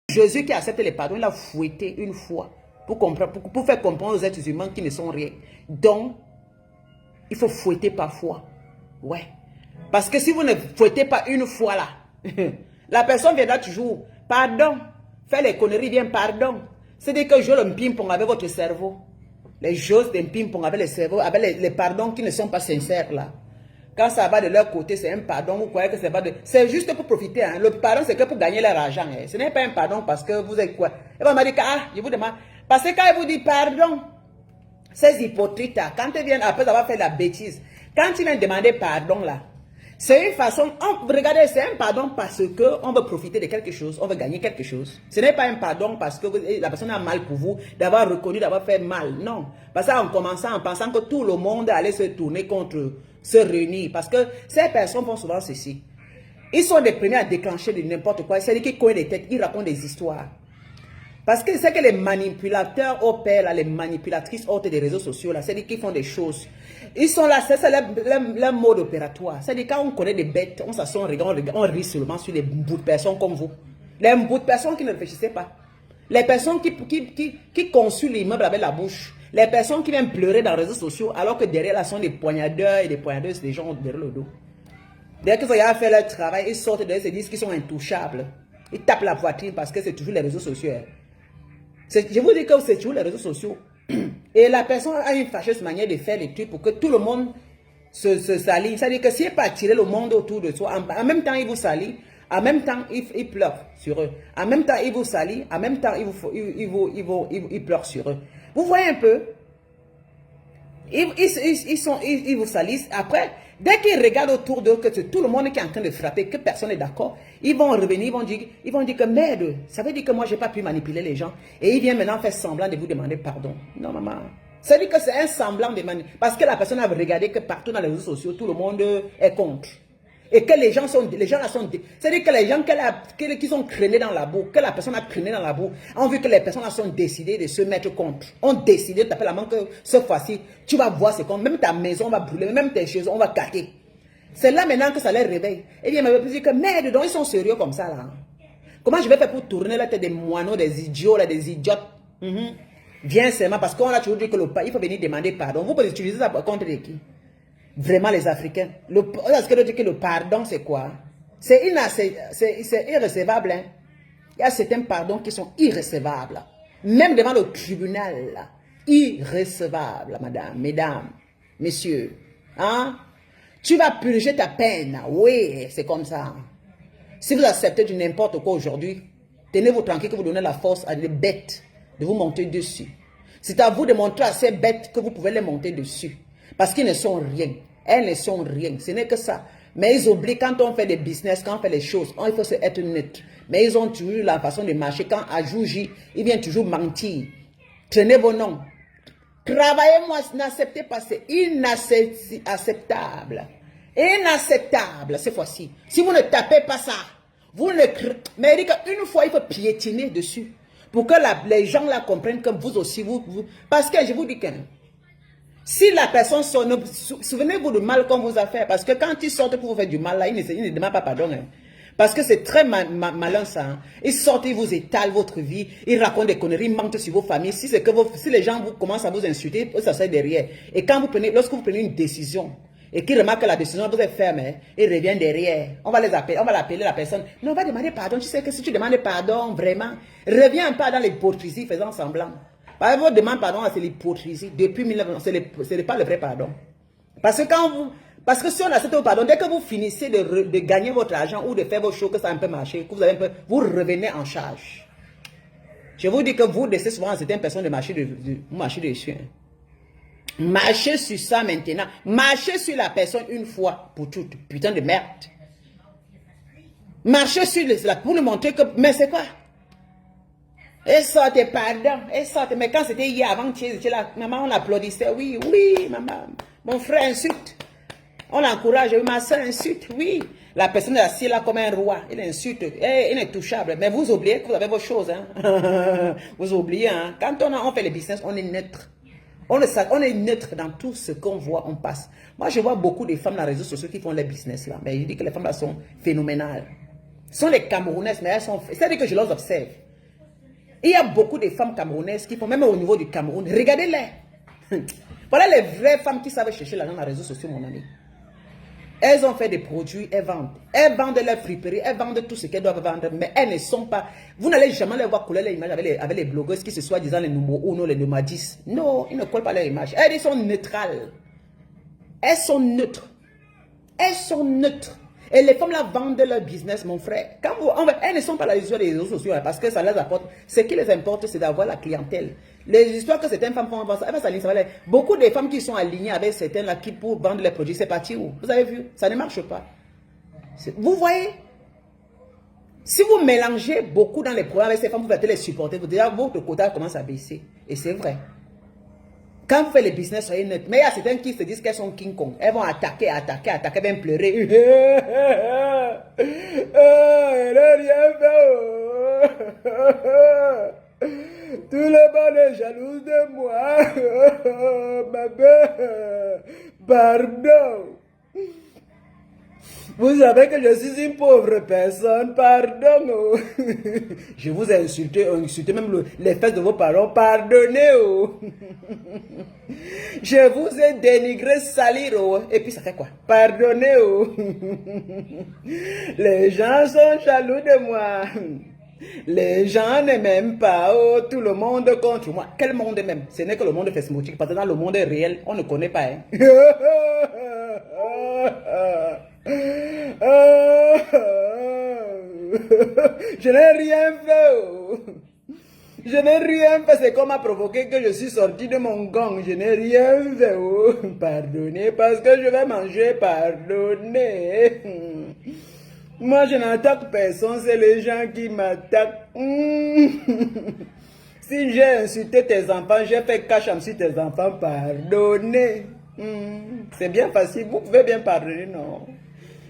Jésus qui accepte les pardons, il a fouetté une fois pour faire comprendre aux êtres humains qui ne sont rien. Donc, il faut fouetter parfois. Ouais. Parce que si vous ne fouettez pas une fois là, la personne viendra toujours. Pardon. Faire les conneries, bien pardon. C'est-à-dire que je le ping-pong avec votre cerveau. Les choses d'un ping-pong avec le cerveau, avec les pardons qui ne sont pas sincères là. Quand ça va de leur côté, c'est un pardon. Vous croyez que c'est pas de... C'est juste pour profiter. Hein. Le pardon, c'est que pour gagner leur argent. Hein. Ce n'est pas un pardon parce que vous êtes quoi. Et on m'a dit que, je vous demande. Parce que quand ils vous disent pardon, ces hypocrites là, quand ils viennent après avoir fait la bêtise, quand ils viennent demander pardon là, c'est une façon, regardez, c'est un pardon parce qu'on veut profiter de quelque chose, on veut gagner quelque chose. Ce n'est pas un pardon parce que la personne a mal pour vous, d'avoir reconnu, d'avoir fait mal. Non. Parce qu'en commençant, en pensant que tout le monde allait se tourner contre, se réunir. Parce que ces personnes font souvent ceci. Ils sont les premiers à déclencher de n'importe quoi. C'est-à-dire qu'ils cognent les têtes, ils racontent des histoires. Parce que c'est que les manipulateurs opèrent, là, les manipulatrices autres des réseaux sociaux, c'est-à-dire qu'ils font des choses. Ils sont là, c'est leur mode opératoire. C'est-à-dire quand on connaît des bêtes, on s'assoit, on rit seulement sur les bouts de personnes comme vous. Les bouts de personnes qui ne réfléchissaient pas. Les personnes qui consultent l'immeuble avec la bouche. Les personnes qui viennent pleurer dans les réseaux sociaux alors que derrière là sont des poignardeurs et des poignardeuses, des gens derrière le dos. Dès qu'ils ont fait leur travail, ils sortent de ils se disent qu'ils sont intouchables. Ils tapent la poitrine parce que c'est toujours les réseaux sociaux. Je vous dis que c'est toujours les réseaux sociaux. Et la personne a une fâcheuse manière de faire les trucs pour que tout le monde se salit. C'est-à-dire que s'il n'est pas attiré le monde autour de soi, en même temps il vous salit, en même temps il pleure sur eux. En même temps il vous salit, en même temps il pleure sur eux. Vous voyez un peu? Ils vous salissent. Après, dès qu'ils regardent autour d'eux que c'est tout le monde qui est en train de frapper, que personne n'est d'accord, ils vont revenir, ils vont dire que merde, ça veut dire que moi je n'ai pas pu manipuler les gens. Et ils viennent maintenant faire semblant de vous demander pardon. Non maman, ça veut dire que c'est un semblant de manipuler. Parce que la personne a regardé que partout dans les réseaux sociaux, tout le monde est contre. Et que les gens là sont... C'est-à-dire que les gens qui sont traînés dans la boue, que la personne a traîné dans la boue, ont vu que les personnes là sont décidées de se mettre contre. Ont décidé de taper la main que cette fois-ci, tu vas voir ce qu'on... Même ta maison va brûler, même tes choses, on va casser. C'est là maintenant que ça les réveille. Et bien, ils me disent que merde, donc ils sont sérieux comme ça là. Comment je vais faire pour tourner la tête des moineaux, des idiots, là, des idiotes? Viens seulement parce qu'on a toujours dit que il faut venir demander pardon. Vous pouvez utiliser ça contre qui? Vraiment les Africains. Est-ce que le pardon c'est quoi? C'est irrécevable. Hein? Il y a certains pardons qui sont irrécevables. Même devant le tribunal. Irrécevable, madame, mesdames, messieurs. Hein? Tu vas purger ta peine. Oui, c'est comme ça. Si vous acceptez du n'importe quoi aujourd'hui, tenez-vous tranquille que vous donnez la force à des bêtes de vous monter dessus. C'est à vous de montrer à ces bêtes que vous pouvez les monter dessus. Parce qu'ils ne sont rien. Elles ne sont rien. Ce n'est que ça. Mais ils oublient quand on fait des business, quand on fait les choses, il faut être neutre. Mais ils ont toujours la façon de marcher. Quand à Jouji, ils viennent toujours mentir. Prenez vos noms. Travaillez-moi, n'acceptez pas. C'est inacceptable. Inacceptable cette fois-ci. Si vous ne tapez pas ça, vous ne... Mais une fois, il faut piétiner dessus. Pour que les gens là comprennent que vous aussi, parce que je vous dis que... Si la personne sort, souvenez-vous du mal qu'on vous a fait. Parce que quand ils sortent pour vous faire du mal, là, ils ne demandent pas pardon. Hein. Parce que c'est très malin ça. Hein. Ils sortent, ils vous étalent votre vie. Ils racontent des conneries, ils mentent sur vos familles. Si les gens commencent à vous insulter, ça c'est derrière. Et quand lorsque vous prenez une décision, et qu'ils remarquent que la décision vous est ferme, hein, ils reviennent derrière. On va l'appeler la personne. Non, on va demander pardon. Tu sais que si tu demandes pardon, vraiment, reviens pas dans l'hypocrisie faisant semblant. Par exemple, votre demande pardon, c'est l'hypocrisie. Depuis 1900, ce n'est pas le vrai pardon. Parce que si on accepte le pardon, dès que vous finissez de gagner votre argent ou de faire vos choses, que ça a un peu marché, que vous revenez en charge. Je vous dis que vous laissez souvent à certaines personnes de marcher dessus. Hein. Marchez sur ça maintenant. Marchez sur la personne une fois pour toutes. Putain de merde. Marchez sur pour lui montrer que... Mais c'est quoi? Et sortez, pardon, et sortez. Mais quand c'était hier, avant-hier, j'étais là, maman, on applaudissait. Oui, oui, maman. Mon frère insulte. On l'encourage, ma soeur insulte, oui. La personne est assise là comme un roi. Il insulte, il est touchable. Mais vous oubliez que vous avez vos choses. Hein? Vous oubliez, hein? Quand on fait le business, on est neutre. On est neutre dans tout ce qu'on voit, on passe. Moi, je vois beaucoup de femmes dans les réseaux sociaux qui font les business là. Mais je dis que les femmes là sont phénoménales. Ce sont les Camerounaises, mais elles sont... C'est-à-dire que je les observe. Il y a beaucoup de femmes camerounaises qui font, même au niveau du Cameroun, regardez-les. Voilà les vraies femmes qui savent chercher l'argent dans les réseaux sociaux, mon ami. Elles ont fait des produits, elles vendent. Elles vendent leurs friperies, elles vendent tout ce qu'elles doivent vendre, mais elles ne sont pas... Vous n'allez jamais les voir coller les images avec les blogueuses qui se soient disant les numéros 1, les numéros 10. Non, ils ne collent pas leurs images. Elles sont neutrales. Elles sont neutres. Elles sont neutres. Et les femmes là vendent leur business, mon frère. Quand elles ne sont pas là des réseaux sociaux parce que ça les apporte. Ce qui les importe, c'est d'avoir la clientèle. Les histoires que certaines femmes font, elles vont s'aligner. Beaucoup de femmes qui sont alignées avec certaines là qui pour vendre les produits, c'est parti où? Vous avez vu? Ça ne marche pas. Vous voyez? Si vous mélangez beaucoup dans les programmes avec ces femmes, vous allez les supporter. Déjà, votre quota commence à baisser. Et c'est vrai. Quand vous faites les business, soyez neutre. Mais il y a certaines qui se disent qu'elles sont King Kong. Elles vont attaquer, même pleurer. Elle n'a rien fait. Tout le monde est jaloux de moi. Ma belle. Pardon. Vous savez que je suis une pauvre personne, pardon. Je vous ai insulté même les fesses de vos parents, pardonnez. Je vous ai dénigré, sali. Et puis ça fait quoi? Pardonnez. Les gens sont jaloux de moi. Les gens ne m'aiment pas, tout le monde contre moi. Quel monde même? Ce n'est que le monde fesmotique, parce que dans le monde réel, on ne connaît pas. Hein? Je n'ai rien fait. Je n'ai rien fait. C'est qu'on m'a provoqué que je suis sorti de mon gang. Je n'ai rien fait. Pardonnez parce que je vais manger. Pardonnez. Moi, je n'attaque personne. C'est les gens qui m'attaquent. Si j'ai insulté tes enfants, j'ai fait cacham sur tes enfants. Pardonnez. C'est bien facile. Vous pouvez bien pardonner, non?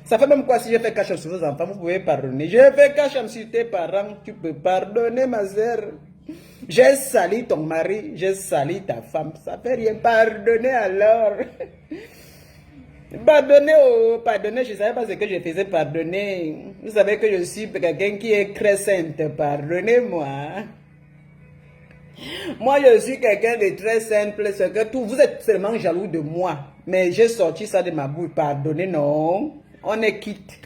Ça fait même quoi si je fais cacham sur vos enfants, vous pouvez pardonner. J'ai fait cacham sur tes parents, tu peux pardonner, ma soeur. J'ai sali ton mari, j'ai sali ta femme. Ça fait rien. Pardonner alors. Pardonnez, pardonnez, je ne savais pas ce que je faisais, pardonner. Vous savez que je suis quelqu'un qui est très sainte, pardonnez-moi. Moi, je suis quelqu'un de très simple, c'est que tout, vous êtes seulement jaloux de moi. Mais j'ai sorti ça de ma bouche, pardonnez, non. On est quitte.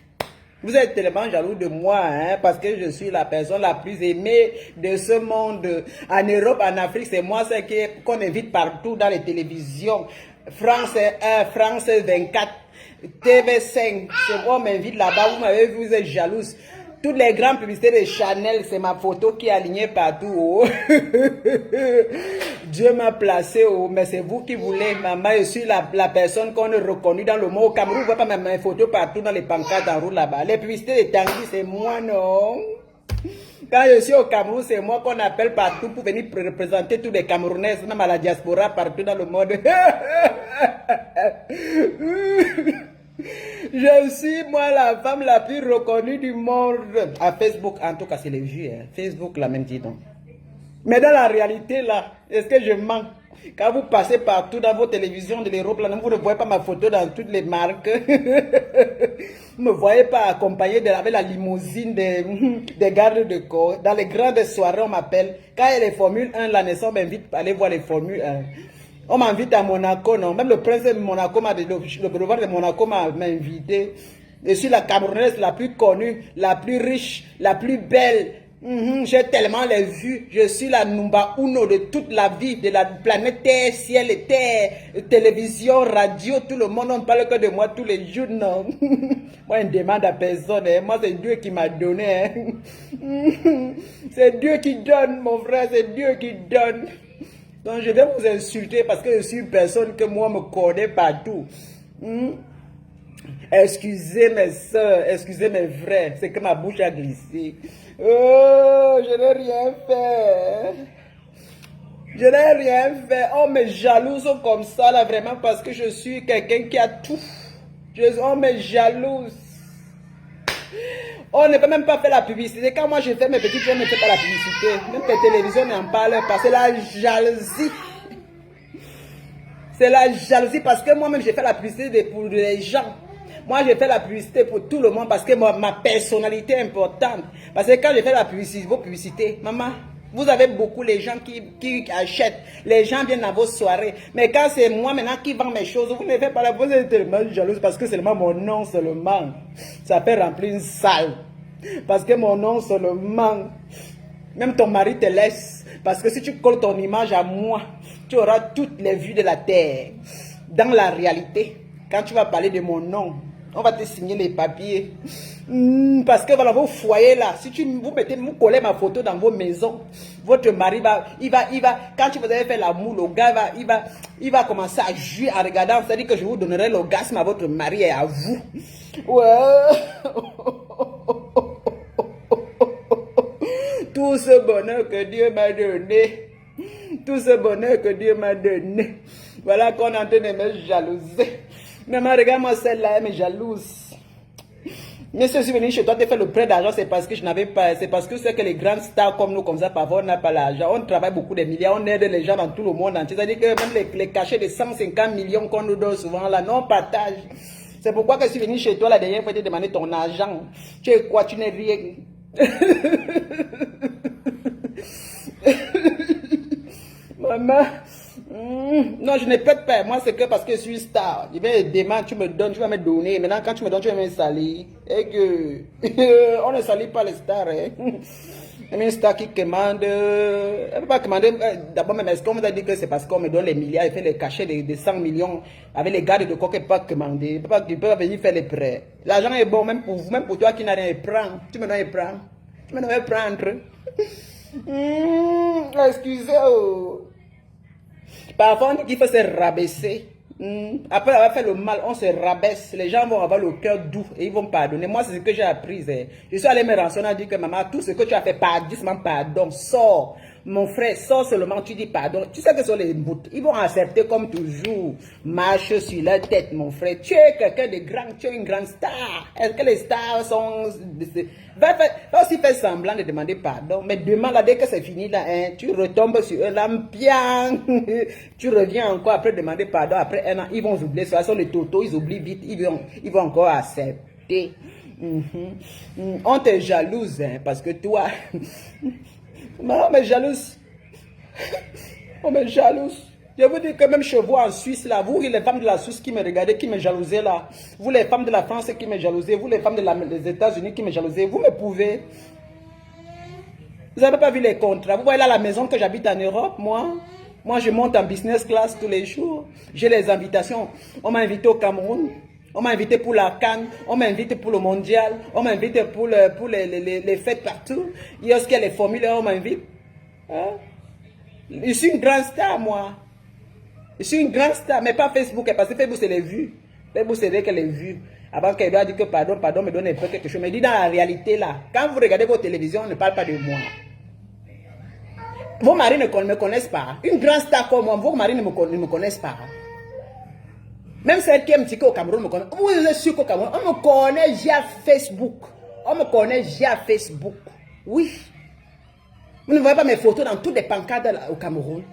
Vous êtes tellement jaloux de moi, hein, parce que je suis la personne la plus aimée de ce monde. En Europe, en Afrique, c'est moi qu'on invite partout dans les télévisions. France 1, France 24, TV5, c'est moi, on m'invite là-bas, vous m'avez vu, vous êtes jalouse. Toutes les grandes publicités de Chanel, c'est ma photo qui est alignée partout. Oh. Dieu m'a placé, oh, mais c'est vous qui voulez. Maman, je suis la personne qu'on a reconnue dans le monde. Au Cameroun, vous ne voyez pas mes photos partout dans les pancartes en roue là-bas. Les publicités de Tanguy, c'est moi, non? Quand je suis au Cameroun, c'est moi qu'on appelle partout pour venir représenter tous les Camerounais, même à la diaspora, partout dans le monde. Je suis, moi, la femme la plus reconnue du monde. À Facebook, en tout cas, c'est les vieux. Hein. Facebook, la même dit donc. Mais dans la réalité, là, est-ce que je mens? Quand vous passez partout dans vos télévisions de l'Europe, là, vous ne voyez pas ma photo dans toutes les marques. Vous ne me voyez pas accompagné avec la limousine des gardes de corps. Dans les grandes soirées, on m'appelle. Quand il y a les Formule 1, la naissance m'invite à aller voir les Formule 1. On m'invite à Monaco, non. Même le prince de Monaco, le boulevard de Monaco m'a invité. Je suis la Camerounaise la plus connue, la plus riche, la plus belle. J'ai tellement les vues. Je suis la number uno de toute la vie, de la planète Terre, ciel et terre, télévision, radio, tout le monde, on ne parle que de moi tous les jours, non. Moi, je ne demande à personne. Hein. Moi, c'est Dieu qui m'a donné. Hein. C'est Dieu qui donne, mon frère, c'est Dieu qui donne. Donc, je vais vous insulter parce que je suis une personne que moi, me connais partout. Excusez mes soeurs, excusez mes frères, c'est que ma bouche a glissé. Oh, je n'ai rien fait. Je n'ai rien fait. Oh, mais jalouse comme ça, là, vraiment, parce que je suis quelqu'un qui a tout. On me jalouse. On ne peut même pas faire la publicité. Quand moi je fais mes petites choses, on ne fait pas la publicité. Même les télévisions n'en parlent pas. C'est la jalousie. C'est la jalousie parce que moi-même j'ai fait la publicité pour les gens. Moi j'ai fait la publicité pour tout le monde parce que ma personnalité est importante. Parce que quand je fais la publicité, vos publicités, maman, Vous avez beaucoup les gens qui achètent. Les gens viennent à vos soirées. Mais quand c'est moi maintenant qui vends mes choses, vous ne faites pas la vous êtes tellement jalouse parce que seulement mon nom seulement. Ça peut remplir une salle. Parce que mon nom seulement. Même ton mari te laisse. Parce que si tu colles ton image à moi, tu auras toutes les vues de la terre. Dans la réalité, quand tu vas parler de mon nom, on va te signer les papiers. Parce que voilà, vos foyers là, si vous collez ma photo dans vos maisons, votre mari va, quand tu vous avez fait l'amour, le gars il va commencer à jouer en regardant, c'est-à-dire que je vous donnerai l'orgasme à votre mari et à vous. Ouais. Tout ce bonheur que Dieu m'a donné. Tout ce bonheur que Dieu m'a donné. Voilà qu'on est en train de me jalouser. Maman, regarde-moi celle-là, elle me jalouse. Mais si je suis venu chez toi te faire le prêt d'argent, c'est parce que je n'avais pas. C'est parce que c'est que les grandes stars comme nous, comme ça, parfois, on n'a pas l'argent. On travaille beaucoup des milliards, on aide les gens dans tout le monde entier. C'est-à-dire que même les cachets de 150 millions qu'on nous donne souvent là, non, on partage. C'est pourquoi que je suis venu chez toi la dernière fois, te demander ton argent. Tu es quoi? Tu n'es rien. Maman, non, je ne pète pas. Moi, c'est que parce que je suis star. Je vais demander, tu me donnes, tu vas me donner. Maintenant, quand tu me donnes, tu vas me salir. Et que on ne salit pas les stars. Hein. Une star qui commande, elle ne peut pas commander. D'abord, même, est-ce qu'on vous a dit que c'est parce qu'on me donne les milliards et fait les cachets de 100 millions avec les gardes de corps qu'elle ne peut pas commander. Tu peux pas venir faire les prêts. L'argent est bon, même pour vous, même pour toi qui n'as rien, prends. Tu me donnes, prends. Tu me donnes, prendre. Excusez. Oh. Parfois, on dit qu'il faut se rabaisser. Après avoir fait le mal, on se rabaisse. Les gens vont avoir le cœur doux et ils vont pardonner. Moi, c'est ce que j'ai appris. Je suis allé me renseigner et dire que maman, tout ce que tu as fait, dis seulement pardon. Sors. Mon frère, sors seulement, tu dis pardon. Tu sais que ce sont les bouts. Ils vont accepter comme toujours. Marche sur leur tête, mon frère. Tu es quelqu'un de grand, tu es une grande star. Est-ce que les stars sont... Va aussi faire semblant de demander pardon. Mais demain, là, dès que c'est fini, là, hein, tu retombes sur eux, là, bien. Tu reviens encore après demander pardon. Après un an, ils vont oublier. Ce sont les totos, ils oublient vite. Ils vont encore accepter. On te jalouse, hein, parce que toi... on me jalouse. On me jalouse. Je vous dis que même chez vous en Suisse, là, vous les femmes de la Suisse qui me regardaient, qui me jalousaient là, vous les femmes de la France qui me jalousaient, vous les femmes des États-Unis qui me jalousaient, vous me pouvez. Vous n'avez pas vu les contrats. Vous voyez là la maison que j'habite en Europe, moi je monte en business class tous les jours. J'ai les invitations. On m'a invité au Cameroun. On m'a invité pour la Cannes, on m'a invité pour le mondial, on m'a invité pour les fêtes partout. Il y a les formules, on m'invite. Hein? Je suis une grande star, moi. Je suis une grande star, mais pas Facebook, parce que Facebook, c'est les vues. Facebook, c'est que les vues. Avant qu'elle doit dire que pardon, me donne un peu quelque chose. Mais dis dans la réalité, là, quand vous regardez vos télévisions, on ne parle pas de moi. Vos maris ne me connaissent pas. Une grande star comme moi, vos maris ne me connaissent pas. Même celle qui est un petit peu au Cameroun me connaît. Vous êtes sûr qu'au Cameroun, on me connaît via Facebook. On me connaît via Facebook. Oui. Vous ne voyez pas mes photos dans toutes les pancartes au Cameroun.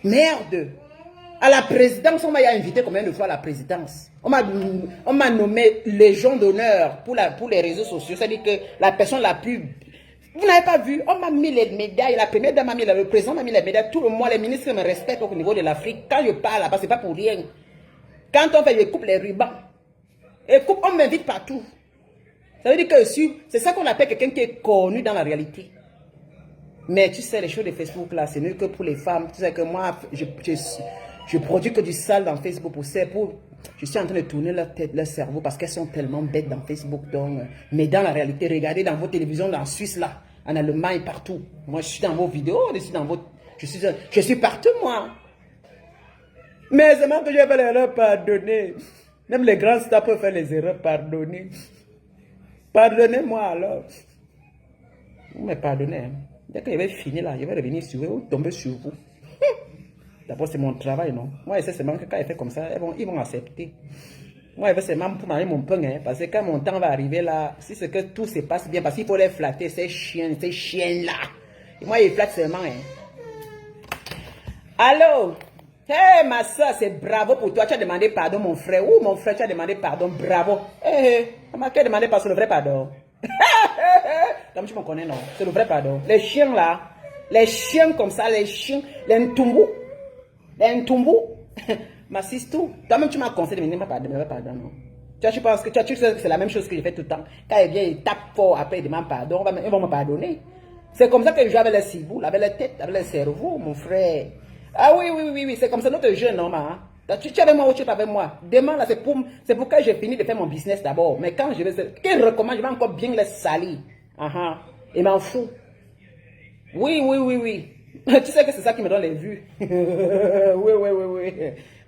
Merde. À la présidence, on m'a invité combien de fois à la présidence? On m'a nommé Légion d'honneur pour les réseaux sociaux. C'est-à-dire que la personne la plus... Vous n'avez pas vu? On m'a mis les médailles. La première dame m'a mis, le président m'a mis les médailles. Tout le monde, les ministres me respectent au niveau de l'Afrique. Quand je parle là-bas, ce n'est pas pour rien. Quand on fait, je coupe les rubans. Et coupe, on m'invite partout. Ça veut dire que c'est ça qu'on appelle quelqu'un qui est connu dans la réalité. Mais tu sais, les choses de Facebook là, c'est mieux que pour les femmes. Tu sais que moi, je produis que du sale dans Facebook pour je suis en train de tourner leur tête, leur cerveau parce qu'elles sont tellement bêtes dans Facebook. Donc, mais dans la réalité, regardez dans vos télévisions, dans la Suisse là, en Allemagne, partout. Moi, je suis dans vos vidéos, je suis partout, moi. Mais c'est moi que je vais les erreurs pardonner. Même les grands stars peuvent faire les erreurs pardonner. Pardonnez-moi alors. Vous me pardonnez. Hein. Dès que je vais finir là, je vais revenir sur vous, tomber sur vous. D'abord, c'est mon travail, non? Moi, je sais seulement que quand il fait comme ça, ils vont accepter. Moi, je veux seulement pour marier mon pain, hein, parce que quand mon temps va arriver là, si c'est que tout se passe bien, parce qu'il faut les flatter, ces chiens-là. Et moi, ils flattent seulement. Hein. Allô? Hey, ma soeur, c'est bravo pour toi. Tu as demandé pardon, mon frère. Ou mon frère, tu as demandé pardon. Bravo. Tu as demandé pardon, c'est le vrai pardon. Comme tu me connais, non? C'est le vrai pardon. Les chiens là, Les chiens comme ça, les chiens, les ntumbu. Les ntumbu. Ma sister, toi-même, tu m'as conseillé de venir me pardon, non? Tu penses que tu sais que c'est la même chose que je fais tout le temps. Quand il vient, il tape fort, après il demande pardon, ils vont me pardonner. C'est comme ça que je joue avec les cibous, avec la tête, avec le cerveau, mon frère. Ah oui, c'est comme ça notre jeu, non, ma. Tu es avec moi ou tu es pas avec moi? Demain, là, c'est pour que j'ai fini de faire mon business d'abord. Mais quand je vais, qu'il recommande, je vais encore bien les salir. Il m'en fout. Oui. Tu sais que c'est ça qui me donne les vues. Oui.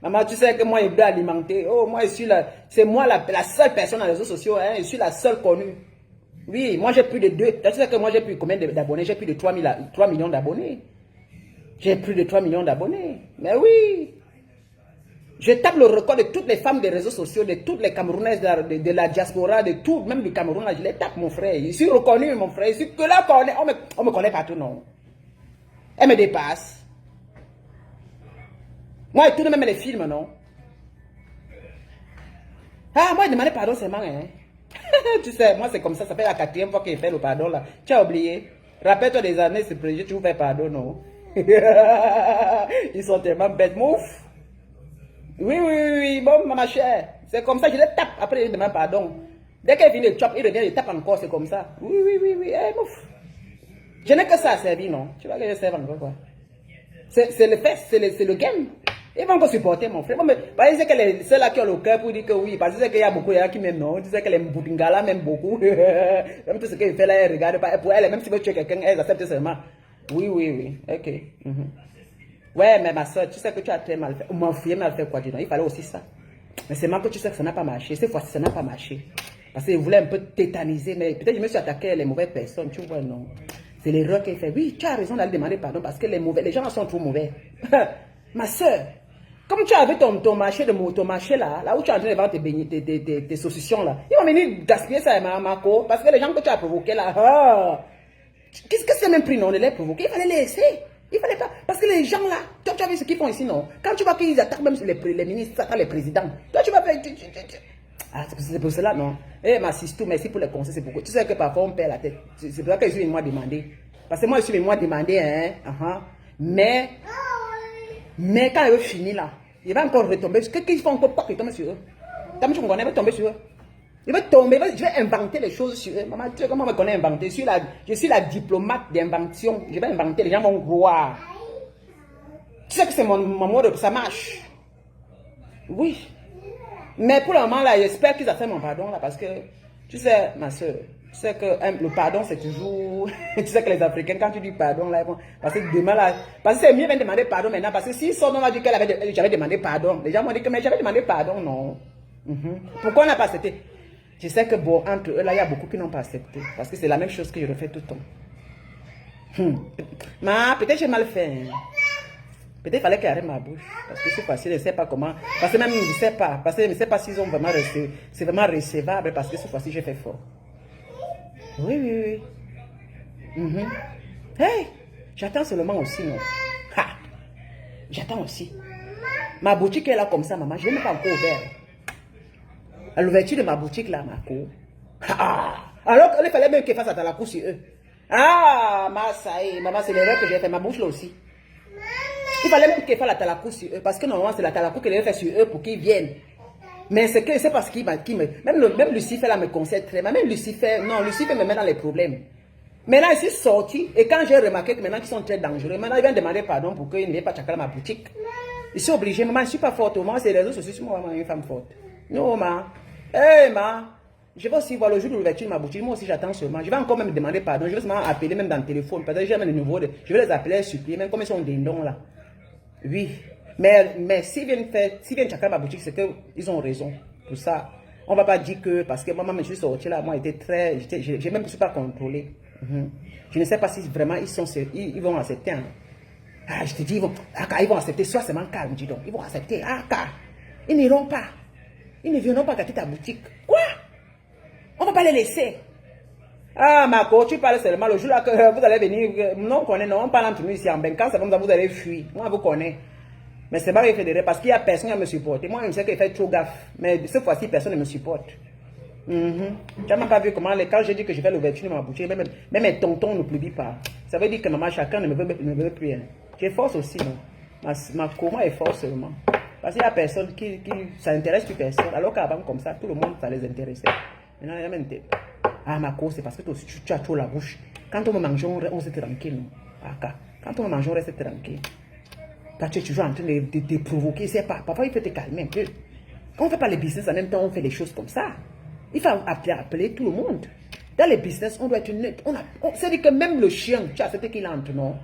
Maman, tu sais que moi, je dois alimenter. Oh, moi, c'est moi la seule personne dans les réseaux sociaux. Hein, je suis la seule connue. Oui, moi, j'ai plus de 2. Tu sais que moi, j'ai plus combien d'abonnés? J'ai plus de 3 millions d'abonnés. J'ai plus de 3 millions d'abonnés. Mais oui. Je tape le record de toutes les femmes des réseaux sociaux, de toutes les Camerounaises de la diaspora, de tout, même du Cameroun, là, je les tape, mon frère. Je suis reconnu, mon frère. Je suis que là, on me connaît partout, non. Elle me dépasse. Moi, je tourne même les films, non? Ah, moi, je demandais pardon seulement, hein. Tu sais, moi, c'est comme ça fait la 4e fois qu'il fait le pardon, là. Tu as oublié. Rappelle-toi des années, c'est prévu, tu vous fais pardon, non? Ils sont tellement bêtes, mouf. Oui, bon, ma chère. C'est comme ça, je les tape. Après, il demande pardon. Dès qu'elle finit le chop, il revient, il tape encore, c'est comme ça. Oui, mouf. Je n'ai que ça à servir, non? Tu vois que je sers encore quoi? C'est le fait, c'est le game. Ils vont encore supporter mon frère. Mais parce que ceux-là qui ont le cœur pour dire que oui, parce qu'il y a beaucoup qui m'aiment, non? Tu sais que les Mboutingala m'aiment beaucoup. Même tout ce qu'elle fait là, elle regarde pas. Pour elle, même si elle veut tuer quelqu'un, elle accepte seulement. Oui. Ok. Ouais, mais ma soeur, tu sais que tu as très mal fait. Mon frère mal fait quoi, dis donc? Il fallait aussi ça. Mais c'est même que tu sais que ça n'a pas marché. Cette fois-ci, ça n'a pas marché. Parce qu'il voulait un peu tétaniser, mais peut-être que je me suis attaqué à les mauvaises personnes, tu vois, non? C'est l'erreur qu'elle fait. Oui, tu as raison d'aller demander pardon parce que les gens sont trop mauvais. Ma soeur, comme tu avais ton marché là où tu es en train de vendre tes saucissons là, ils vont venir gaspiller ça à Marco parce que les gens que tu as provoqués là, qu'est-ce que c'est même pris non de les provoquer? Il fallait les laisser. Il fallait pas. Parce que les gens là, toi tu as vu ce qu'ils font ici, non? Quand tu vois qu'ils attaquent même les ministres, attaquent les présidents, toi tu vas faire. Ah, c'est pour cela, non? Eh, ma sister, merci pour les conseils, c'est pourquoi. Tu sais que parfois on perd la tête. C'est pour ça que je suis venu moi demander. Parce que moi, je suis venu moi demander, hein. Mais quand il veut finir là, il va encore retomber. Qu'est-ce qu'ils font encore pas retomber sur eux? T'as tu me connais, il va tomber sur eux. Il va tomber, je vais inventer les choses sur eux. Maman, tu sais comment on me connaît inventer? Je suis la diplomate d'invention. Je vais inventer, les gens vont croire. Tu sais que c'est mon mot, ça marche. Oui. Mais pour le moment, là, j'espère qu'ils ont fait mon pardon, là, parce que, tu sais, ma soeur, tu sais que le pardon, c'est toujours... tu sais que les Africains, quand tu dis pardon, là, parce que demain, là... Parce que c'est mieux de demander pardon maintenant, parce que s'ils sont on va dire que j'avais demandé pardon. Les gens m'ont dit que mais j'avais demandé pardon, non. Pourquoi on n'a pas accepté? Je sais que, bon, entre eux, là, il y a beaucoup qui n'ont pas accepté. Parce que c'est la même chose que je refais tout le temps. Mais peut-être j'ai mal fait, hein. Peut-être qu'il fallait qu'elle arrête ma bouche. Parce que c'est facile, je ne sais pas comment. Parce que même, je ne sais pas. Parce que je ne sais pas s'ils ont vraiment reçu. C'est vraiment recevable. Parce que cette fois-ci, j'ai fait fort. Oui. Hey! J'attends seulement aussi, non? Ha! J'attends aussi. Ma boutique est là comme ça, maman. Je n'ai même pas encore ouvert. À l'ouverture de ma boutique, là, ma cour. Alors qu'il fallait même qu'elle fasse à la cour sur eux. Ah! Maman, c'est l'erreur que j'ai fait. Ma bouche, là aussi. Il fallait même qu'il fasse la talakou sur eux. Parce que normalement, c'est la talakou qu'elle avait fait sur eux pour qu'ils viennent. Mais c'est parce qu'il me... Même Lucifer là me conseille très mal. Même Lucifer me met dans les problèmes. Maintenant, ils sont sortis. Et quand j'ai remarqué que maintenant qu'ils sont très dangereux, maintenant ils viennent demander pardon pour qu'ils ne viennent pas chacun ma boutique. Ils sont obligés. Maman, je ne suis pas forte. Moi, c'est les réseaux sociaux. Je suis moi, une femme forte. Non, ma. Hey, ma. Je vais aussi voir le jour de l'ouverture de ma boutique. Moi aussi, j'attends seulement. Je vais encore même demander pardon. Je vais seulement appeler même dans le téléphone. Parce que j'ai même le nouveau. Je vais les appeler, supplier, même comme ils sont des noms là. Oui, mais s'ils viennent chacun ma boutique, c'est qu'ils ont raison. Pour ça, on ne va pas dire que, parce que moi, je suis sorti là, moi, j'ai même pas contrôlé. Je ne sais pas si vraiment ils vont accepter. Hein. Ah, je te dis, ils vont accepter, sois seulement calme, dis donc. Ils vont accepter. Ah, car ils n'iront pas. Ils ne viendront pas gâter ta boutique. Quoi? On ne va pas les laisser. Ah, Marco, tu parles seulement le jour là que vous allez venir. Non, on parle entre nous ici en Benkan, c'est comme ça vous allez fuir. Moi, vous connaissez. Mais c'est pas fédéré parce qu'il n'y a personne à me supporter. Moi, je sais qu'il fait trop gaffe. Mais cette fois-ci, personne ne me supporte. Tu n'as même pas vu comment, quand j'ai dit que je fais l'ouverture de ma boutique, même mes tontons ne publient pas. Ça veut dire que maman, chacun ne me veut plus. Hein. J'ai force aussi, non? Ma coma est force seulement. Parce qu'il y a personne ça n'intéresse plus personne. Alors qu'avant, comme ça, tout le monde, ça les intéressait. Maintenant, il y a même ah, ma cause, c'est parce que toi aussi, tu as trop la bouche. Quand on me mange, on reste tranquille. Quand on me mange, on reste tranquille. Quand tu es toujours en train de te provoquer, c'est pas. Parfois, il faut te calmer un peu. Quand on ne fait pas les business en même temps, on fait les choses comme ça. Il faut appeler tout le monde. Dans les business, on doit être net. C'est-à-dire que même le chien, tu as accepté qu'il entre, non?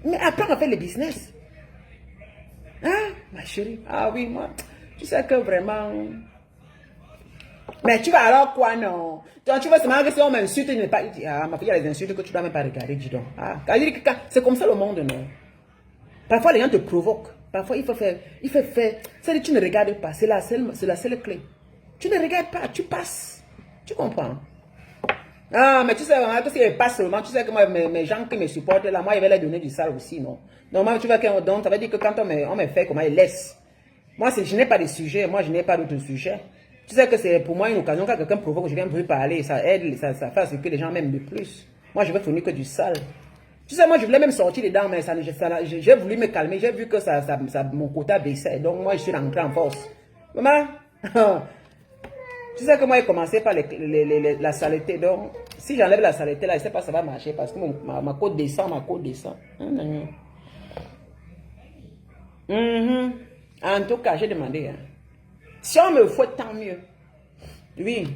Mais apprends à faire les business. Hein, ma chérie? Ah oui, moi, tu sais que vraiment... Mais tu vas alors quoi, non? Tu vas seulement que si on m'insulte, il n'est pas... Ah, ma fille, il y a des insultes que tu ne dois même pas regarder, dis donc. Ah, c'est comme ça le monde, non? Parfois, les gens te provoquent. Parfois, il faut faire... C'est-à-dire, tu ne regardes pas. C'est la seule clé. Tu ne regardes pas, tu passes. Tu comprends? Ah, mais tu sais, tout ce qui passe seulement, tu sais que moi, mes gens qui me supportent là, moi, je vais leur donner du sale aussi, non? Normalement, tu vois qu'on donne, ça veut dire que quand on me fait comment ils laissent. Moi, je n'ai pas de sujet, moi, je n'ai pas d'autre sujet. Tu sais que c'est pour moi une occasion, quand quelqu'un provoque, je viens plus parler, ça aide, ça fait ce que les gens m'aiment de plus. Moi, je veux fournir que du sale. Tu sais, moi, je voulais même sortir dedans, mais j'ai voulu me calmer, j'ai vu que mon quota baissait, donc moi, je suis rentré en force. Maman, tu sais que moi, j'ai commencé par la saleté, donc si j'enlève la saleté là, je ne sais pas si ça va marcher, parce que ma côte descend, En tout cas, j'ai demandé. Hein. Si on me fouette, tant mieux. Oui.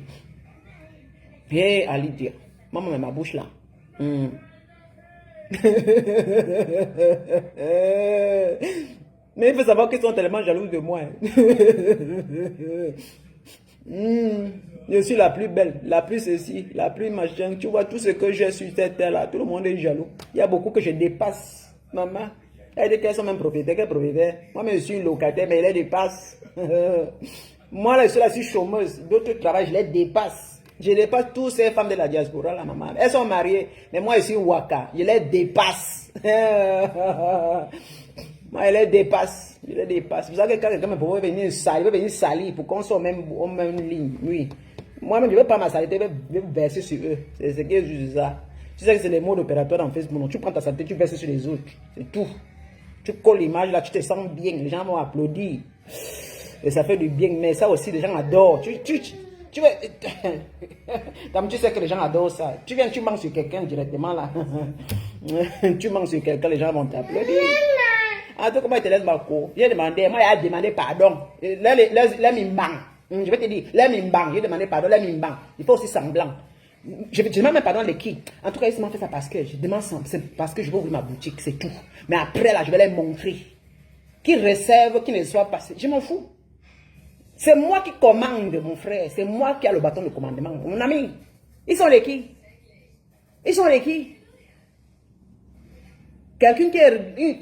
Viens, Ali dire. Maman, met ma bouche là. Mais il faut savoir qu'ils sont tellement jaloux de moi. Je suis la plus belle, la plus ceci, la plus machin. Tu vois tout ce que j'ai sur cette terre là. Tout le monde est jaloux. Il y a beaucoup que je dépasse. Maman. Elle dit qu'elles sont même propriétaires, moi, je suis locataire, mais elle les dépasse. Moi, là, je suis chômeuse. D'autres travaillent, je les dépasse. Je dépasse toutes ces femmes de la diaspora, là, maman. Elles sont mariées, mais moi, je suis waka. Je les dépasse. Moi, je les dépasse. Je les dépasse. Vous savez que quand quelqu'un me propose venir salir, pour qu'on soit au même ligne. Oui. Moi-même, je ne vais pas m'assalir, je vais verser sur eux. C'est ce que je dis ça. Tu sais que c'est les modes opératoires dans Facebook. Tu prends ta saleté, tu verses sur les autres. C'est tout. Tu colles l'image là, tu te sens bien, les gens vont applaudir. Et ça fait du bien, mais ça aussi, les gens adorent. Tu veux... Comme tu sais que les gens adorent ça. Tu viens, tu manges sur quelqu'un directement là. Tu manges sur quelqu'un, les gens vont t'applaudir. En tout cas, comment tu te laisses ma cour? J'ai demandé, moi, j'ai demandé pardon. Là, mimbang. Je vais te dire, là, mimbang. J'ai demandé pardon, là, mimbang. Il faut aussi semblant. Je demande même pardon les qui. En tout cas, ils m'ont fait ça parce que je demande c'est parce que je veux ouvrir ma boutique, c'est tout. Mais après là, je vais les montrer. Qu'ils réservent, qu'ils ne soient pas. Je m'en fous. C'est moi qui commande, mon frère. C'est moi qui a le bâton de commandement. Mon ami. Ils sont les qui? Ils sont les qui? Quelqu'un qui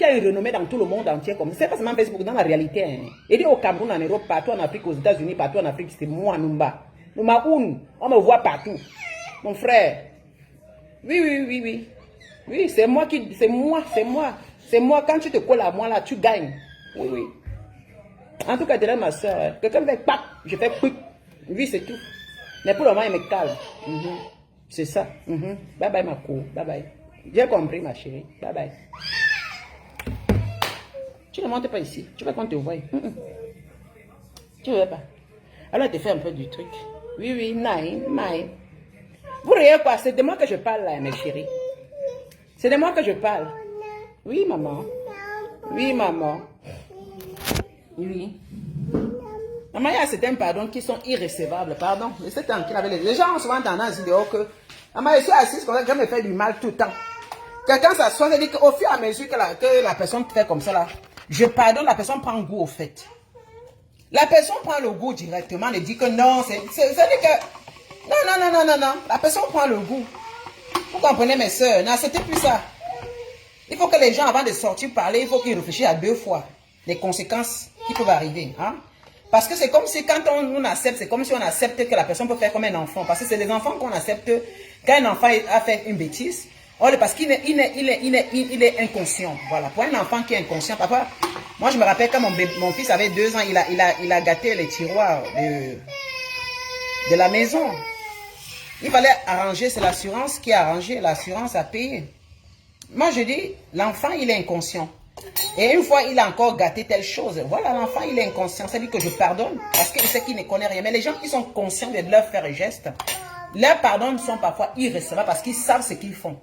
a une renommée dans tout le monde entier, comme c'est pas seulement Facebook, dans la réalité. Hein. Il dit au Cameroun, en Europe, partout en Afrique, aux États-Unis, partout en Afrique, c'est moi, Numba. Numba Oun, on me voit partout. Mon frère. Oui. Oui, c'est moi qui... C'est moi. Quand tu te colles à moi, là, tu gagnes. Oui. En tout cas, tu es ma soeur. Hein. Quelqu'un fait pac, je fais quick. Oui, c'est tout. Mais pour le moment, il me calme. C'est ça. Bye bye, ma cour. Bye bye. J'ai compris, ma chérie. Bye bye. Tu ne montes pas ici. Tu veux qu'on te voie. Tu ne veux pas. Alors, tu fais un peu du truc. Oui, naï. Vous riez quoi? C'est de moi que je parle là, mes chéris. C'est de moi que je parle. Oui, maman. Oui. Maman, il y a certains pardons qui sont irrécevables. Pardon. Laissez tranquille avec les gens ont souvent tendance à dire que maman, je suis assise comme ça, je me fais du mal tout le temps. Quelqu'un s'assoit et dit qu'au fur et à mesure que la personne fait comme ça là, je pardonne, la personne prend goût au fait. La personne prend le goût directement et dit que non, c'est que... Non. La personne prend le goût. Vous comprenez, mes soeurs? Non, c'était plus ça. Il faut que les gens, avant de sortir parler, il faut qu'ils réfléchissent à 2 fois les conséquences qui peuvent arriver. Hein? Parce que c'est comme si quand on accepte, c'est comme si on accepte que la personne peut faire comme un enfant. Parce que c'est les enfants qu'on accepte quand un enfant a fait une bêtise. Parce qu'il est inconscient. Voilà. Pour un enfant qui est inconscient, papa, moi je me rappelle quand mon fils avait 2 ans, il a gâté les tiroirs de la maison. Il fallait arranger, c'est l'assurance qui a arrangé, l'assurance a payé. Moi, je dis, l'enfant, il est inconscient. Et une fois, il a encore gâté telle chose. Voilà, l'enfant, il est inconscient. C'est-à-dire que je pardonne parce qu'il sait qu'il ne connaît rien. Mais les gens qui sont conscients de leurs faits et gestes, leurs pardons sont parfois irrécevables parce qu'ils savent ce qu'ils font.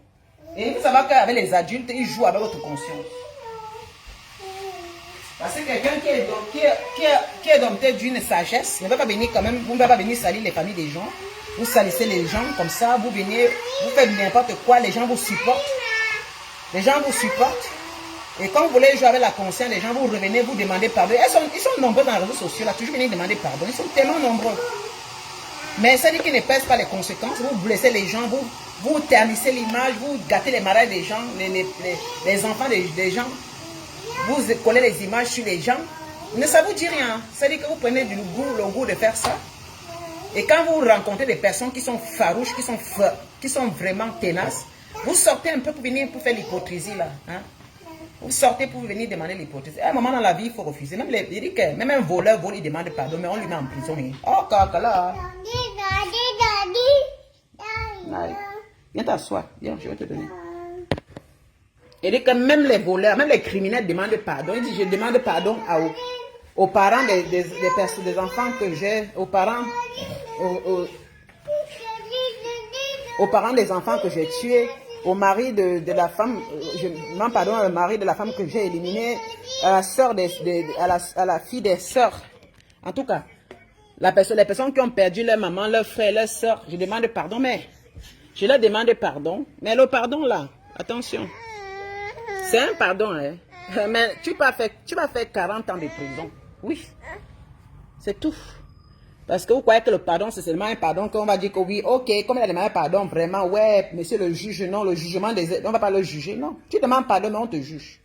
Et il faut savoir qu'avec les adultes, ils jouent avec votre conscience. Parce que quelqu'un qui est dompté d'une sagesse ne va pas venir quand même, vous ne va pas venir salir les familles des gens. Vous salissez les gens comme ça, vous venez, vous faites n'importe quoi, les gens vous supportent. Les gens vous supportent. Et quand vous voulez jouer avec la conscience, les gens vous revenez, vous demandez pardon. Ils sont nombreux dans les réseaux sociaux, là, toujours venir demander pardon. Ils sont tellement nombreux. Mais ça dit qu'ils ne pèsent pas les conséquences. Vous blessez les gens, vous ternissez l'image, vous gâtez les mariages des gens, les enfants des gens. Vous collez les images sur les gens. Mais ça ne vous dit rien. Ça dit que vous prenez le goût de faire ça. Et quand vous rencontrez des personnes qui sont farouches, qui sont vraiment tenaces, vous sortez un peu pour venir pour faire l'hypocrisie là. Hein? Vous sortez pour venir demander l'hypocrisie. À un moment dans la vie, il faut refuser. Même un voleur vole, il demande pardon, mais on lui met en prison. Oh, là. Viens t'asseoir. Viens, je vais te donner. Il dit que même les voleurs, même les criminels demandent pardon. Il dit, je demande pardon aux parents des enfants que j'ai, aux parents des enfants que j'ai tués, au mari de la femme, je demande pardon au mari de la femme que j'ai éliminée, à la soeur à la fille des sœurs. En tout cas, les personnes qui ont perdu leur maman, leur frère, leur soeur, je demande pardon, mais je leur demande pardon. Mais le pardon là, attention, c'est un pardon, hein. Mais tu vas faire 40 ans de prison. Oui, c'est tout. Parce que vous croyez que le pardon, c'est seulement un pardon qu'on va dire que oui, ok, comme il a demandé pardon, vraiment, ouais, monsieur le juge, non, le jugement on ne va pas le juger, non. Tu demandes pardon, mais on te juge.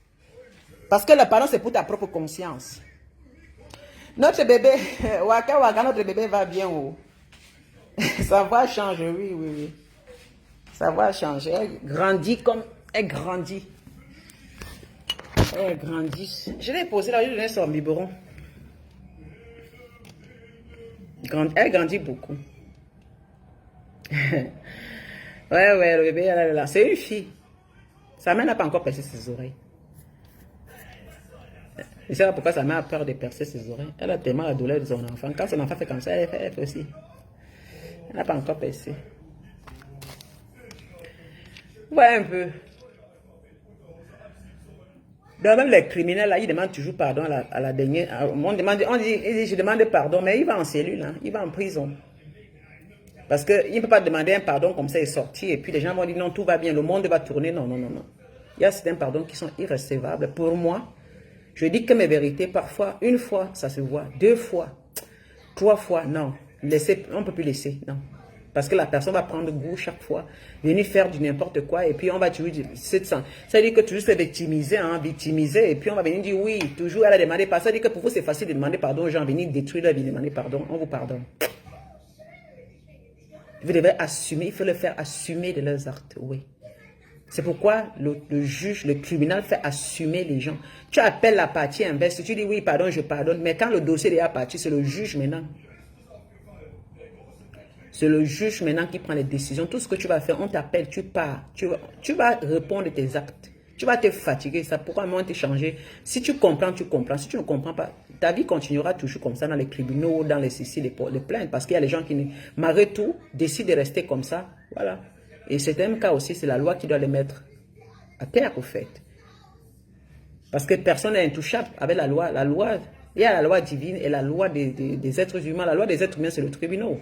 Parce que le pardon, c'est pour ta propre conscience. Notre bébé, Waka, notre bébé va bien, oh. Sa voix change, oui. Sa voix change. Elle grandit comme, elle grandit. Elle grandit. Je l'ai posé là, je lui ai donné son biberon. Elle grandit beaucoup. ouais, le bébé, elle est là. C'est une fille. Sa mère n'a pas encore percé ses oreilles. Je ne sais pas pourquoi sa mère a peur de percer ses oreilles. Elle a tellement la douleur de son enfant. Quand son enfant fait comme ça, elle fait aussi. Elle n'a pas encore percé. Ouais, un peu. Donc, même les criminels, là, ils demandent toujours pardon à la dernière. On dit, je demande pardon, mais il va en cellule, hein, il va en prison. Parce qu'il ne peut pas demander un pardon comme ça et sortir. Et puis les gens vont dire non, tout va bien, le monde va tourner. Non. Il y a certains pardons qui sont irrécevables. Pour moi, je dis que mes vérités, parfois, une fois, ça se voit. 2 fois, 3 fois, non. On ne peut plus laisser, non. Parce que la personne va prendre goût chaque fois, venir faire du n'importe quoi, et puis on va toujours dire, ça veut dire que toujours se victimiser, et puis on va venir dire, oui, toujours elle a demandé pardon. Ça veut dire que pour vous c'est facile de demander pardon aux gens, venir détruire leur vie, demander pardon, on vous pardonne. Vous devez assumer, il faut le faire assumer de leurs actes, oui. C'est pourquoi le juge, le tribunal fait assumer les gens. Tu appelles la partie inverse, tu dis oui, pardon, je pardonne, mais quand le dossier est parti, c'est le juge maintenant. C'est le juge maintenant qui prend les décisions. Tout ce que tu vas faire, on t'appelle, tu pars. Tu vas répondre à tes actes. Tu vas te fatiguer. Ça pourra moins te changer. Si tu comprends, tu comprends. Si tu ne comprends pas, ta vie continuera toujours comme ça dans les tribunaux, dans les les plaintes. Parce qu'il y a les gens qui, malgré tout, décident de rester comme ça. Voilà. Et c'est un cas aussi, c'est la loi qui doit les mettre à terre, au fait. Parce que personne n'est intouchable avec la loi. Il y a la loi divine et la loi des êtres humains. La loi des êtres humains, c'est le tribunal.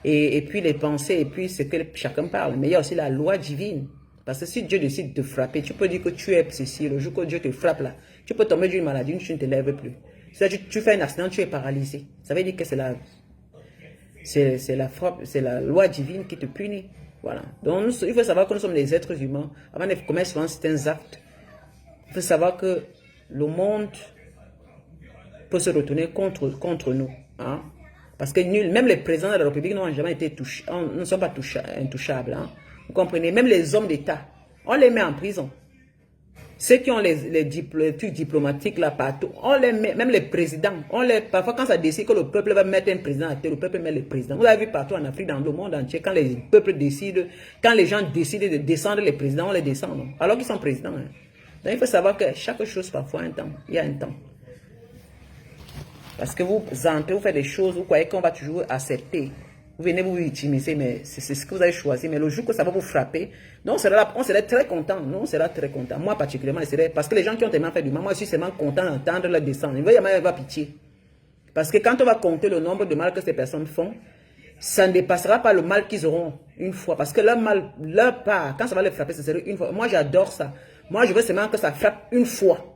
Et puis les pensées, et puis ce que chacun parle. Mais il y a aussi la loi divine. Parce que si Dieu décide de te frapper, tu peux dire que tu es ceci. Le jour que Dieu te frappe là, tu peux tomber d'une maladie, tu ne te lèves plus. Tu fais un accident, tu es paralysé. Ça veut dire que c'est la loi divine qui te punit. Voilà. Donc il faut savoir que nous sommes des êtres humains. Avant de commettre souvent certains actes, il faut savoir que le monde peut se retourner contre nous. Hein? Parce que même les présidents de la République n'ont jamais été ne sont pas intouchables. Hein? Vous comprenez? Même les hommes d'État, on les met en prison. Ceux qui ont les trucs diplomatiques là partout, on les met, même les présidents, parfois quand ça décide que le peuple va mettre un président à terre, le peuple met le président. Vous avez vu partout en Afrique, dans le monde entier, quand les peuples décident, quand les gens décident de descendre les présidents, on les descend, non? Alors qu'ils sont présidents. Hein. Donc il faut savoir que chaque chose parfois a un temps, il y a un temps. Parce que vous entrez, vous faites des choses, vous croyez qu'on va toujours accepter. Vous venez vous victimiser, mais c'est ce que vous avez choisi. Mais le jour que ça va vous frapper, non, on serait très content. Non, on sera très content. Moi, particulièrement, parce que les gens qui ont tellement fait du mal, moi, je suis tellement content d'entendre leur descendre. Il va y avoir pitié. Parce que quand on va compter le nombre de mal que ces personnes font, ça ne dépassera pas le mal qu'ils auront une fois. Parce que leur mal, leur part, quand ça va les frapper, ce serait une fois. Moi, j'adore ça. Moi, je veux seulement que ça frappe une fois.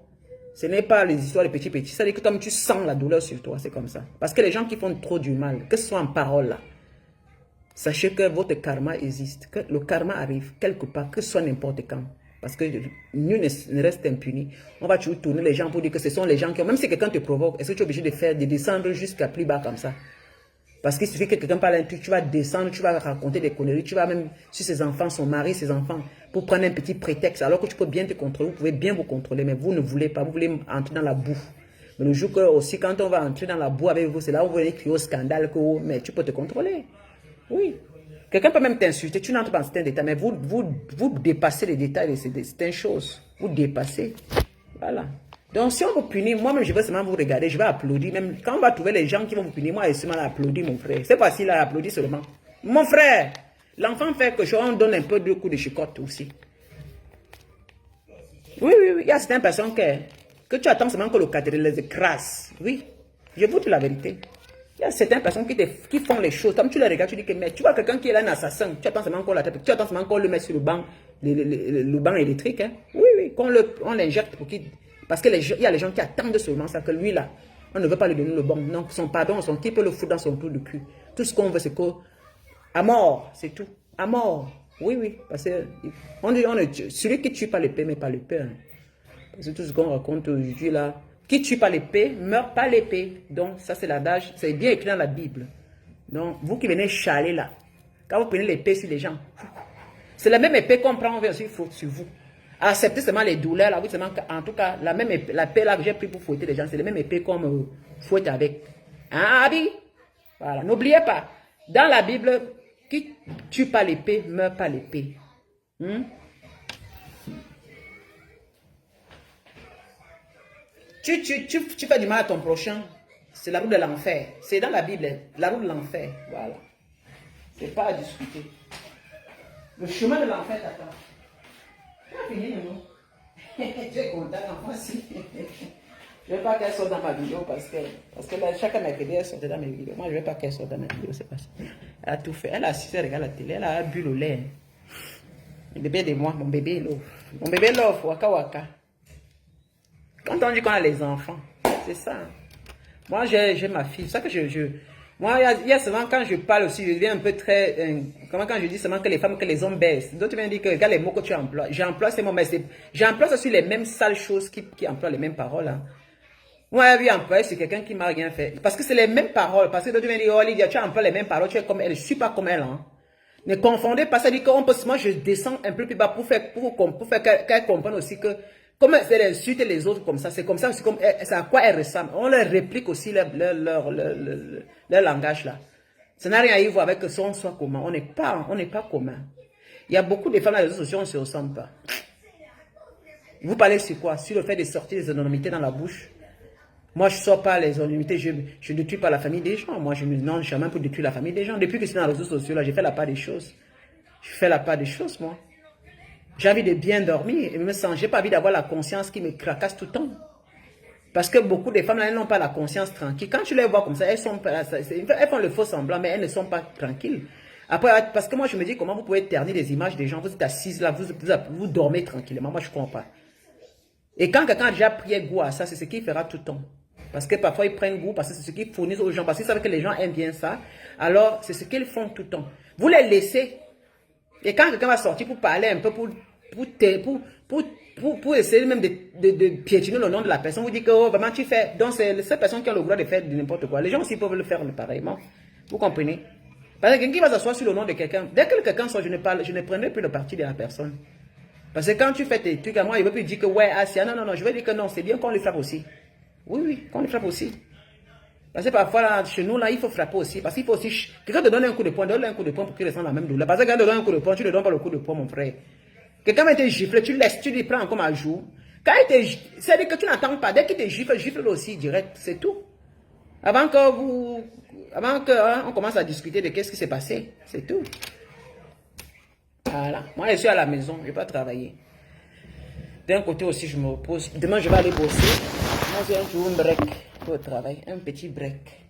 Ce n'est pas les histoires de petits. C'est-à-dire que comme tu sens la douleur sur toi, c'est comme ça. Parce que les gens qui font trop du mal, que ce soit en parole là, sachez que votre karma existe, que le karma arrive quelque part, que ce soit n'importe quand. Parce que nul ne reste impuni. On va toujours tourner les gens pour dire que ce sont les gens qui ont... Même si quelqu'un te provoque, est-ce que tu es obligé de descendre jusqu'à plus bas comme ça? Parce qu'il suffit que quelqu'un parle un truc, tu vas descendre, tu vas raconter des conneries, tu vas même, si ses enfants, son mari, ses enfants, pour prendre un petit prétexte, alors que tu peux bien te contrôler, vous pouvez bien vous contrôler, mais vous ne voulez pas, vous voulez entrer dans la boue. Mais le jour que aussi, quand on va entrer dans la boue avec vous, c'est là où vous venez crier au scandale, mais tu peux te contrôler. Oui. Quelqu'un peut même t'insulter, tu n'entres pas dans certains détails, mais vous dépassez les détails de certaines choses. Vous dépassez. Voilà. Donc, si on vous punit, moi-même, je vais seulement vous regarder, je vais applaudir. Même quand on va trouver les gens qui vont vous punir, moi, je vais seulement applaudir, mon frère. C'est facile à applaudir seulement. Mon frère, l'enfant fait que on donne un peu de coups de chicotte aussi. Oui, oui, oui. Il y a certaines personnes que tu attends seulement que le cadre les écrase. Oui. Je vous dis la vérité. Il y a certaines personnes qui font les choses. Comme tu les regardes, tu dis que mais tu vois quelqu'un qui est là, un assassin. Tu attends seulement qu'on la tête. Tu attends seulement qu'on le mette sur le banc, le banc électrique. Hein. Oui, oui. On l'injecte pour qu'il... Parce qu'il y a les gens qui attendent seulement ça, que lui là, on ne veut pas lui donner le bon. Non, son pardon, son qui peut le foutre dans son trou de cul. Tout ce qu'on veut, c'est que, à mort, c'est tout. À mort. Oui, oui. Parce que, celui qui tue pas l'épée, mais pas l'épée. Hein. C'est tout ce qu'on raconte aujourd'hui là. Qui tue pas l'épée, meurt pas l'épée. Donc, ça c'est l'adage, c'est bien écrit dans la Bible. Donc, vous qui venez chaler là, quand vous prenez l'épée sur les gens, c'est la même épée qu'on prend, on vient aussi foutre sur vous. Acceptez seulement les douleurs, là, en tout cas, la même épée, la paix là que j'ai pris pour fouetter les gens, c'est la même épée qu'on me fouette avec. Ah, oui. Voilà, n'oubliez pas, dans la Bible, qui tue pas l'épée, meurt pas l'épée. Tu fais du mal à ton prochain, c'est la route de l'enfer. C'est dans la Bible, la route de l'enfer. Voilà. C'est pas à discuter. Le chemin de l'enfer t'attend. Tu as fini, non? Tu es content en moi aussi. Je ne veux pas qu'elle sorte dans ma vidéo parce que là, chaque mercredi, elle sortait dans mes vidéos. Moi, je ne veux pas qu'elle sorte dans mes vidéos, c'est pas ça. Elle a tout fait. Elle a assis, elle regarde la télé, elle a bu le lait. Le bébé de moi, mon bébé love. Mon bébé love, waka waka. Quand on dit qu'on a les enfants, c'est ça. Moi, j'ai ma fille. C'est ça que moi, il y a souvent, quand je parle aussi, je deviens un peu très... comment quand je dis seulement que les femmes, que les hommes baissent. D'autres viennent dire que, regarde les mots que tu emploies. J'emploie ces mots, mais j'emploie aussi les mêmes sales choses qui emploient les mêmes paroles. Hein. Moi, j'ai employé c'est quelqu'un qui m'a rien fait. Parce que c'est les mêmes paroles. Parce que d'autres viennent dire, oh Lydia, tu emploies les mêmes paroles, tu es comme elle. Je ne suis pas comme elle. Hein. Ne confondez pas ça. Dit qu'on peut, moi, je descends un peu plus bas pour faire qu'elle comprenne aussi que comment c'est d'insulter les autres comme ça. C'est comme ça, c'est à quoi elles ressemblent. On leur réplique aussi leur langage là. Ça n'a rien à y voir avec que on soit commun. On n'est pas commun. Il y a beaucoup de femmes dans les réseaux sociaux, on ne se ressemble pas. Vous parlez sur quoi? Sur le fait de sortir des anonymités dans la bouche. Moi, je ne sors pas les anonymités, je ne détruis pas la famille des gens. Moi, je me suis même pour détruire la famille des gens. Depuis que je suis dans les réseaux sociaux, là, j'ai fait la part des choses. Je fais la part des choses, moi. J'ai envie de bien dormir. Je n'ai pas envie d'avoir la conscience qui me cracasse tout le temps. Parce que beaucoup de femmes, elles n'ont pas la conscience tranquille. Quand tu les vois comme ça, elles font le faux semblant, mais elles ne sont pas tranquilles. Après, parce que moi, je me dis, comment vous pouvez ternir des images des gens, vous êtes assises là, vous dormez tranquillement. Moi, je ne comprends pas. Et quand quelqu'un a déjà pris goût à ça, c'est ce qu'il fera tout le temps. Parce que parfois, ils prennent goût, parce que c'est ce qu'ils fournissent aux gens, parce qu'ils savent que les gens aiment bien ça. Alors, c'est ce qu'ils font tout le temps. Vous les laissez. Et quand quelqu'un va sortir pour parler un peu, pour essayer même de piétiner le nom de la personne, vous dites que oh, vraiment tu fais. Donc, c'est ces personnes qui ont le droit de faire n'importe quoi. Les gens aussi peuvent le faire pareillement. Vous comprenez? Parce que quelqu'un qui va s'asseoir sur le nom de quelqu'un, dès que quelqu'un sort, je ne prendrai plus le parti de la personne. Parce que quand tu fais tes trucs à moi, il ne veut plus dire que ouais, Asia, non, non, non, je vais dire que non, c'est bien qu'on les frappe aussi. Oui, oui, qu'on les frappe aussi. Parce que parfois, là, chez nous, là, il faut frapper aussi. Parce qu'il faut aussi... Quelqu'un te donne un coup de poing, donne un coup de poing pour qu'il ressente la même douleur. Parce que quand tu donnes un coup de poing, tu ne donnes pas le coup de poing, mon frère. Quelqu'un va te gifler, tu laisses, tu les prends comme un jour. Quand il te gifle, c'est-à-dire que tu n'entends pas. Dès qu'il te gifle, gifle-le aussi direct. C'est tout. Avant qu'on commence à discuter de qu'est-ce qui s'est passé. C'est tout. Voilà. Moi, je suis à la maison, je ne vais pas travailler. D'un côté aussi, je me repose. Demain, je vais aller bosser. Moi, j'ai un jour un break pour le travail. Un petit break.